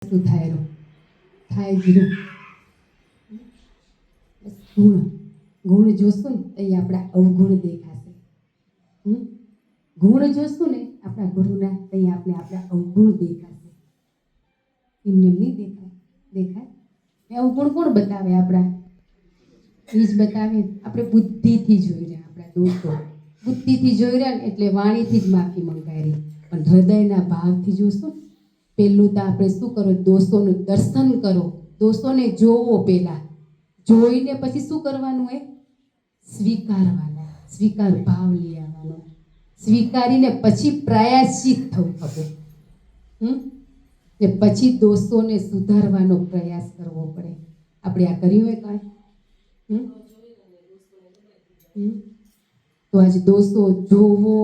સુધારો થાય ગયું. ગુણ ગુણ જોશું ને તો એ આપણા અવગુણ દેખાશે. ગુણ જોશું ને આપણા ગુરુના તો એ આપણે આપણા અવગુણ દેખાશે. એમને નહીં દેખાય. અવગુણ કોણ બતાવે? આપણા એ જ બતાવે. આપણે બુદ્ધિથી જોઈ રહ્યા, આપણા દોષો બુદ્ધિથી જોઈ રહ્યા ને એટલે વાણીથી જ માફી મંગાવી. પણ હૃદયના ભાવથી જોશું. પહેલું તો આપણે શું કરો? દોષોનું દર્શન કરો, દોષોને જોવો. પહેલાં જોઈને પછી શું કરવાનું? એ સ્વીકારવાના, સ્વીકાર ભાવ લઈ આવવાનો. સ્વીકારીને પછી પ્રાયશ્ચિત થવું ખબર. ને પછી દોષોને સુધારવાનો પ્રયાસ કરવો પડે. આપણે આ કર્યું હોય કાંઈ? તો આજે દોષો જોવો,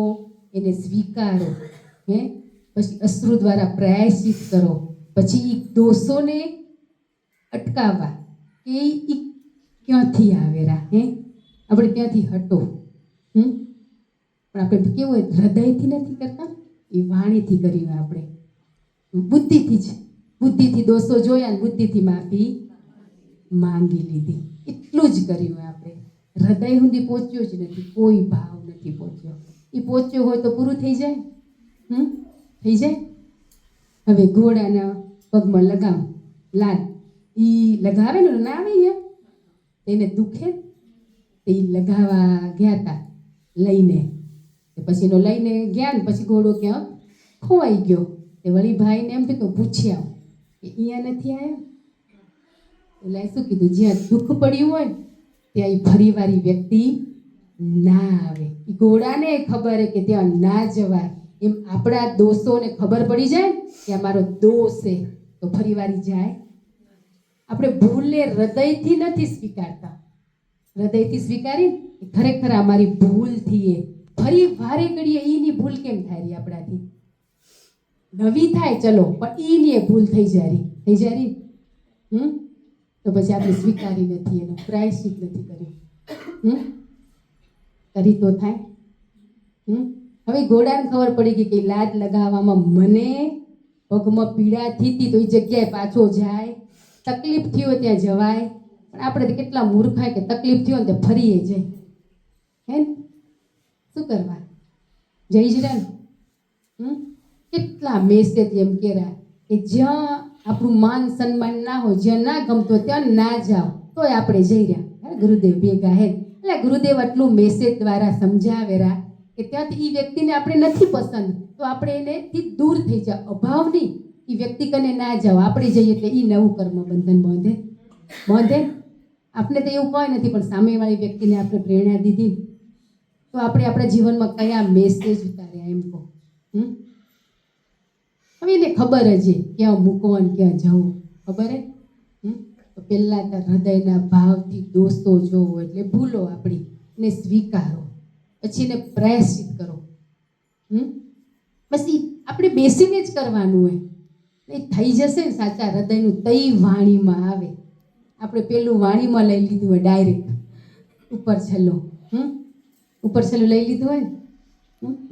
એને સ્વીકારો, પછી અશ્રુ દ્વારા પ્રાયશ્ચિત કરો. પછી એ દોષોને અટકાવવા કે એ ક્યાંથી આવેલા, આપણે ત્યાંથી હટો. પણ આપણે કેવું હોય, હૃદયથી નથી કરતા, એ વાણીથી કર્યું. આપણે બુદ્ધિથી દોષો જોયા ને બુદ્ધિથી માફી માંગી લીધી. એટલું જ કર્યું આપણે. હૃદય સુધી પહોંચ્યો જ નથી, કોઈ ભાવ નથી પહોંચ્યો. એ પહોંચ્યો હોય તો પૂરું થઈ જાય. થઈ જાય. હવે ઘોડાના પગમાં લગામ, લાલ એ લગાવે ને, ના આવે અહીંયા એને દુખે. એ લગાવવા ગયા હતા લઈને, પછી એનો લઈને ગયા ને પછી ઘોડો ક્યાં ખોવાઈ ગયો. તે વળી ભાઈને એમ થયું કે પૂછ્યા કે અહીંયા નથી આવ્યા. એટલે શું કીધું? જ્યાં દુઃખ પડ્યું હોય ત્યાં એ ફરીવારી વ્યક્તિ ના આવે. એ ઘોડાને ખબર કે ત્યાં ના જવાય. એમ આપણા દોષોને ખબર પડી જાય કે આ મારો દોષ છે તો ફરીવારી જાય. આપણે ભૂલને હૃદયથી નથી સ્વીકારતા. હૃદયથી સ્વીકારી ખરેખર અમારી ભૂલથી એ ફરી વારે ઘડીએ એની ભૂલ કેમ થાય રહી? આપણાથી નવી થાય ચલો, પણ એની એ ભૂલ થઈ જાય. તો પછી આપણે સ્વીકારી નથી, એનો પ્રાયશ્ચિત નથી કર્યું. કરી તો થાય. હવે ઘોડાને ખબર પડી ગઈ કે લાજ લગાવવામાં મને પગમાં પીડા થતી, તો એ જગ્યાએ પાછો જાય. તકલીફ થયો ત્યાં જવાય. પણ આપણે કેટલા મૂર્ખાય કે તકલીફ થયો ને તો ફરીએ જાય. શું કરવા? જઈ જ રહ્યા ને. કેટલા મેસેજ એમ કહેરા કે જ્યાં આપણું માન સન્માન ના હોય, જ્યાં ના ગમતો ત્યાં ના જાઓ, તોય આપણે જઈ રહ્યા. ગુરુદેવ ભેગા હે એટલે ગુરુદેવ આટલું મેસેજ દ્વારા સમજાવેરા કે ત્યાંથી એ વ્યક્તિને આપણે નથી પસંદ તો આપણે એનેથી દૂર થઈ જાવ. અભાવ નહીં, એ વ્યક્તિ કને ના જાઓ, આપણે જઈએ એટલે એ નવું કર્મ બંધન બાંધે. આપણે તો એવું કોઈ નથી, પણ સામેવાળી વ્યક્તિને આપણે પ્રેરણા દીધી તો આપણે આપણા જીવનમાં કયા મેસેજ ઉતાર્યા એમ કહો. હવે એને ખબર જ ક્યાં મૂકવાનું, ક્યાં જવું ખબર હે. તો પહેલાં તો હૃદયના ભાવથી દોષો જોવો એટલે ભૂલો આપણી એને સ્વીકારો, પછી એને પ્રાયશ્ચિત કરો. પછી આપણે બેસીને જ કરવાનું હોય. એ થઈ જશે ને સાચા હૃદયનું તઈ વાણીમાં આવે. આપણે પેલું વાણીમાં લઈ લીધું હોય ડાયરેક્ટ ઉપર છેલ્લું લઈ લીધું હોય ને,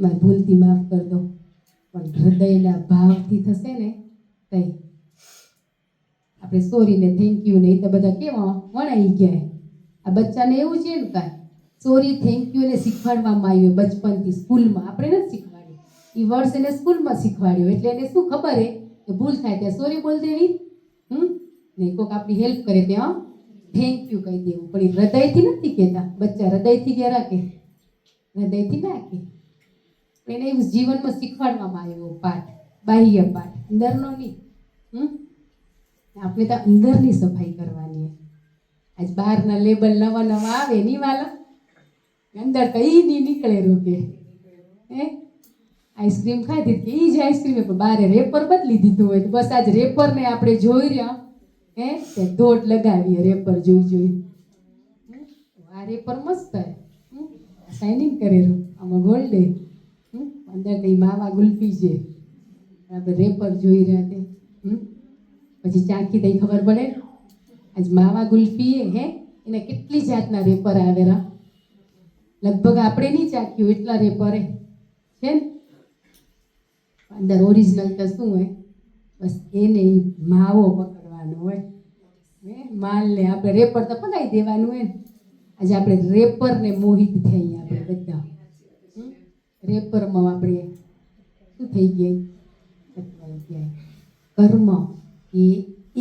મારી ભૂલથી માફ કરી દો. પણ હૃદયના ભાવથી થશે ને તઈ આપણે સોરીને થેન્ક યુ ને એ તો બધા કેવા વણાઈ ગયા. આ બચ્ચાને એવું છે ને કાંઈ સોરી થેન્ક યુ એને શીખવાડવામાં આવ્યું બચપનથી. સ્કૂલમાં આપણે નથી શીખવાડ્યું, એ વર્ડ્સ એને સ્કૂલમાં શીખવાડ્યું. એટલે એને શું ખબર હે કે ભૂલ થાય ત્યાં સોરી બોલ દેવી, ને કોઈક આપણી હેલ્પ કરે ત્યાં થેન્ક યુ કહી દેવું. પણ એ હૃદયથી નથી કહેતા. બચ્ચા હૃદયથી ગયા રાખે? હૃદયથી ના કે. એને એવું જીવનમાં શીખવાડવામાં આવ્યો પાઠ, બાહ્ય પાઠ, અંદરનો નહીં. આપણે તો અંદરની સફાઈ કરવાની. આજ બહારના લેબલ નવા આવે નહીં વાલા, અંદર તો એ નહીં નીકળે રોકે. આઈસ્ક્રીમ ખાધી કે એ જ આઈસ્ક્રીમ, પણ બારે રેપર બદલી દીધું હોય. તો બસ આજ રેપરને આપણે જોઈ રહ્યા તે દોડ લગાવીએ. રેપર જોઈ આ રેપર મસ્ત હે, શાઇનિંગ કરેલું, આમાં ગોલ્ડ અંદર તો માવા ગુલ્ફી છે. આપણે રેપર જોઈ રહ્યા તે પછી ચાખી દઈ ખબર પડે આજ માવા ગુલ્ફી એને કેટલી જાતના રેપર આવેલા. લગભગ આપણે નહીં ચાખ્યું એટલા રેપર છે ને. અંદર ઓરિજિનલ તો શું હોય, બસ એને ઈ માવો પકડવાનો હોય, માલને આપણે રેપર તો પગાઈ દેવાનું હોય ને. આજે આપણે રેપરને મોહિત થઈ આપણે બધા. રેપરમાં આપણે શું થઈ ગયા? કર્મ એ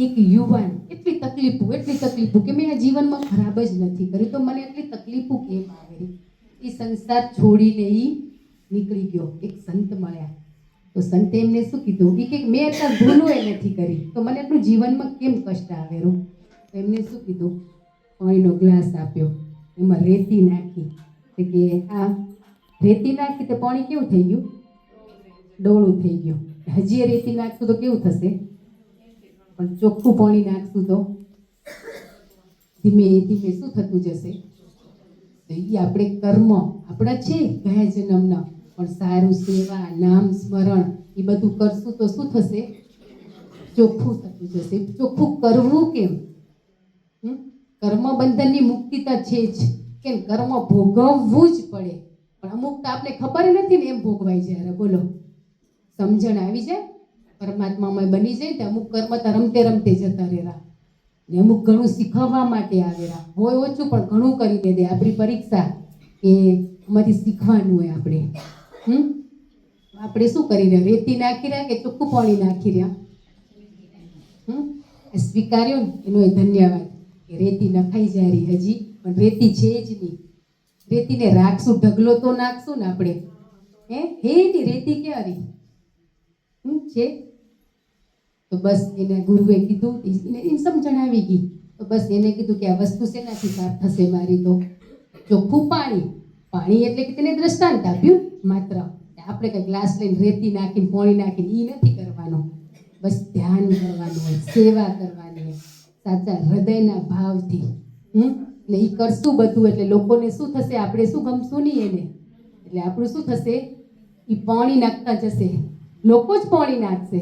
એક યુવાન એટલી તકલીફો કે મેં આ જીવનમાં ખરાબ જ નથી કર્યું તો મને એટલી તકલીફો કેમ આવે? એ સંસાર છોડીને એ નીકળી ગયો. એક સંત મળ્યા તો સંતે એમને શું કીધું કે મેં અત્યારે ભૂલો એ નથી કરી તો મને એટલું જીવનમાં કેમ કષ્ટ આવેલું? તો એમને શું કીધું? પાણીનો ગ્લાસ આપ્યો, એમાં રેતી નાખી કે આ રેતી નાખી તો પાણી કેવું થઈ ગયું? ડોળું થઈ ગયું. હજી એ રેતી નાખશું તો કેવું થશે? પણ ચોખ્ખું પાણી નાખશું તો ધીમે ધીમે શું થતું જશે? તો એ આપણે કર્મ આપણા છે ગયા જન્મના, પણ સારું સેવા નામ સ્મરણ એ બધું કરશું તો શું થશે? ચોખ્ખું થતું જશે. ચોખ્ખું કરવું કેમ? કર્મ બંધનની મુક્તિ તો છે જ, કેમ કર્મ ભોગવવું જ પડે. પણ અમુક તો આપણે ખબર નથી ને એમ ભોગવાય જ્યારે. બોલો, સમજણ આવી જાય પરમાત્મામાં બની જાય તો અમુક કર્મ તો રમતે રમતે જતા રહેલા ને અમુક ઘણું શીખવવા માટે આવેલા હોય ઓછું પણ ઘણું કરી દે. આપણી પરીક્ષા કે એમાંથી શીખવાનું હોય આપણે. આપણે શું કરી રહ્યા? રેતી નાખી રહ્યા કે ચોખ્ખું પાણી નાખી રહ્યા? સ્વીકાર્યો ને એનો ધન્યવાદ કે રેતી નખાઈ જાય રહી હજી, પણ રેતી છે જ નહીં. રેતીને રાખશું, ઢગલો તો નાખશું ને આપણે. હે ની રેતી ક્યાં રહી છે? તો બસ એને ગુરુએ કીધું, એને સમજણ આવી ગઈ. તો બસ એને કીધું કે આ વસ્તુ શેનાથી સાફ થશે મારી? તો ચોખ્ખું પાણી. પાણી એટલે કે તેને દ્રષ્ટાંત આપ્યું માત્ર. આપણે કઈ ગ્લાસ લઈને રેતી નાખીને પાણી નાખીને ઈ નથી કરવાનું. બસ ધ્યાન કરવાનું હોય, સેવા કરવાની હોય સાચા હૃદયના ભાવથી. ને એ કરશું બધું એટલે લોકોને શું થશે? આપણે શું ગમશું નહીં એને, એટલે આપણું શું થશે? એ પાણી નાખતા જશે, લોકો જ પાણી નાખશે.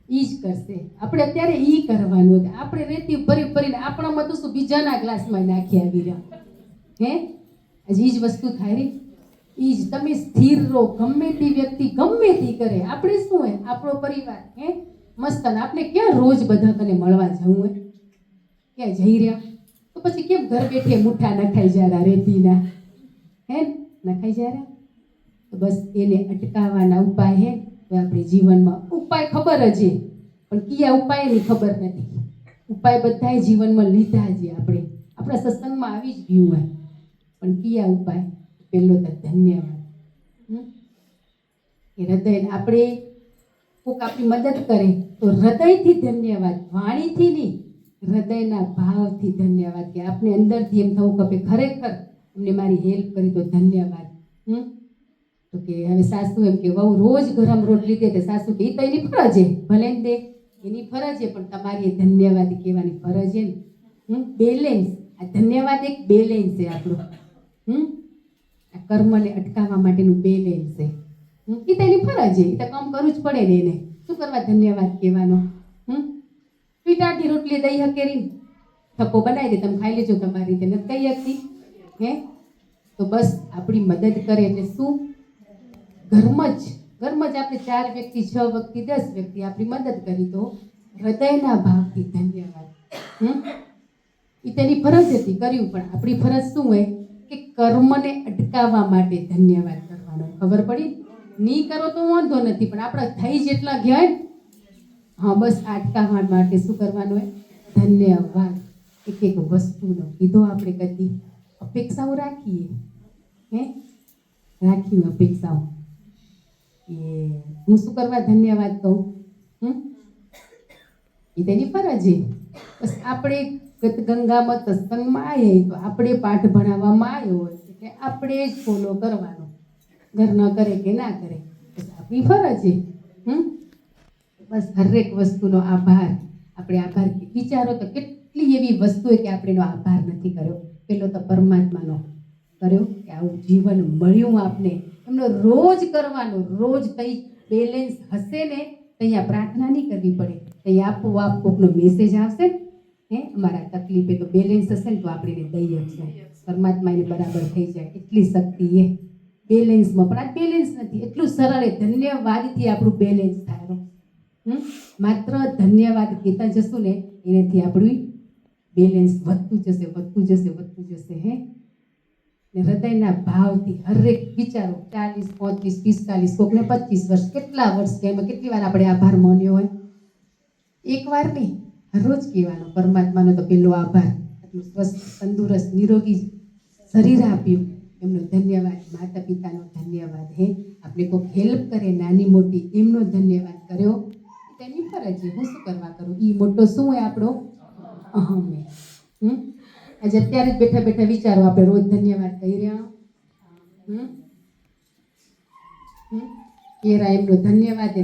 ઈ જ કરશે. આપણે અત્યારે ઈ કરવાનું હતું. આપણે રેતી ભરીને આપણામાં તો શું બીજાના ગ્લાસમાં નાખી આવી રહ્યા. હજી ઈ જ વસ્તુ થાય રે. ઈ જ તમે સ્થિર રહો, ગમે તે વ્યક્તિ ગમે તે કરે. આપણે શું હોય? આપણો પરિવાર મસ્ત. આપણે ક્યાં રોજ બધા કને મળવા જવું હોય? ક્યાં જઈ રહ્યા? તો પછી કેમ ઘર બેઠે મુઠ્ઠા નખાઈ જાય રેતીના? નખાઈ જાય. તો બસ એને અટકાવવાના ઉપાય હે તો આપણે જીવનમાં ઉપાય ખબર જ છે, પણ કયા ઉપાયની ખબર નથી. ઉપાય બધાય જીવનમાં લીધા છે આપણે, આપણા સત્સંગમાં આવી જ ગયું હોય, પણ કયા ઉપાય? પહેલો તો ધન્યવાદ. એ હૃદય આપણે કોઈક આપણી મદદ કરે તો હૃદયથી ધન્યવાદ, વાણીથી નહીં, હૃદયના ભાવથી ધન્યવાદ. કે આપણે અંદરથી એમ થવું કે ખરેખર એમને મારી હેલ્પ કરી તો ધન્યવાદ. તો કે હવે સાસુ એમ કે વહુ રોજ ગરમ રોટલી દે તો સાસુ કે એ તો એની ફરજ છે, ભલે ને દે એની ફરજ છે, પણ તમારી એ ધન્યવાદ કહેવાની ફરજ છે ને. બેલેન્સ. આ ધન્યવાદ એક બેલેન્સ છે આપણું. આ કર્મને અટકાવવા માટેનું બેલેન્સ છે. એ તો એની ફરજ છે, એ તો કામ કરવું જ પડે ને એને. શું કરવા ધન્યવાદ કહેવાનો? પીટાટી રોટલી દઈ હકેરી થપ્પો બનાવી દે, તમે ખાઈ લેજો તમારી રીતે, નથી કહી શકતી. તો બસ આપણી મદદ કરે એટલે શું? ઘરમાં જ આપણે 4 વ્યક્તિ 6 વ્યક્તિ 10 વ્યક્તિ આપણી મદદ કરી તો હૃદયના ભાવથી ધન્યવાદ. એ તેની ફરજ હતી, કર્યું. પણ આપણી ફરજ શું હોય કે કર્મને અટકાવવા માટે ધન્યવાદ કરવાનો. ખબર પડી? નહીં કરો તો વાંધો નથી, પણ આપણે થઈ જેટલા ગયા હા બસ અટકાવવા માટે શું કરવાનું હોય? ધન્યવાદ. એક વસ્તુનો કીધો આપણે કદી અપેક્ષાઓ રાખીએ. રાખ્યું અપેક્ષાઓ કે હું શું કરવા ધન્યવાદ કહું? એ તેની ફરજ છે. બસ આપણે ગંગામાં સત્સંગમાં આવીએ તો આપણે પાઠ ભણાવવામાં આવ્યો હોય એટલે આપણે જ ફોલો કરવાનો. ઘર ન કરે કે ના કરે, બસ આપણી ફરજ છે. બસ હરેક વસ્તુનો આભાર. આપણે આભાર વિચારો તો કેટલી એવી વસ્તુ કે આપણે એનો આભાર નથી કર્યો. પેલો તો પરમાત્માનો કર્યો કે આવું જીવન મળ્યું આપને, એમનો રોજ કરવાનો. રોજ કઈ બેલેન્સ હશે ને ત્યાં પ્રાર્થના નહીં કરવી પડે, ત્યાં આપોઆપ કોકનો મેસેજ આવશે ને અમારા તકલીફે તો બેલેન્સ હશે ને તો આપણે દઈ આપશે. પરમાત્મા એને બરાબર થઈ જાય એટલી શક્તિ એ બેલેન્સમાં. પણ આ બેલેન્સ નથી એટલું સરળ. ધન્યવાદથી આપણું બેલેન્સ થાય. માત્ર ધન્યવાદ કહેતા જશું ને એનાથી આપણું બેલેન્સ વધતું જશે હે ને હૃદયના ભાવથી હરેક વિચારો 40, 35, 45, કોકને 25 વર્ષ, કેટલા વર્ષ કે એમાં કેટલી વાર આપણે આભાર માન્યો હોય? એક વાર નહીં, રોજ કહેવાનો પરમાત્માનો તો પેલો આભાર, આટલું સ્વસ્થ, તંદુરસ્ત, નિરોગી શરીર આપ્યું, એમનો ધન્યવાદ. માતા પિતાનો ધન્યવાદ. હે આપણે કોઈક હેલ્પ કરે નાની મોટી, એમનો ધન્યવાદ કર્યો, તેની ફરજ છે. હું શું કરવા કરું? એ મોટો શું હોય આપણો અહમ. આજે અત્યારે જ બેઠા બેઠા વિચારો, આપણે રોજ ધન્યવાદ કહી રહ્યા. કેરા એમનો ધન્યવાદ.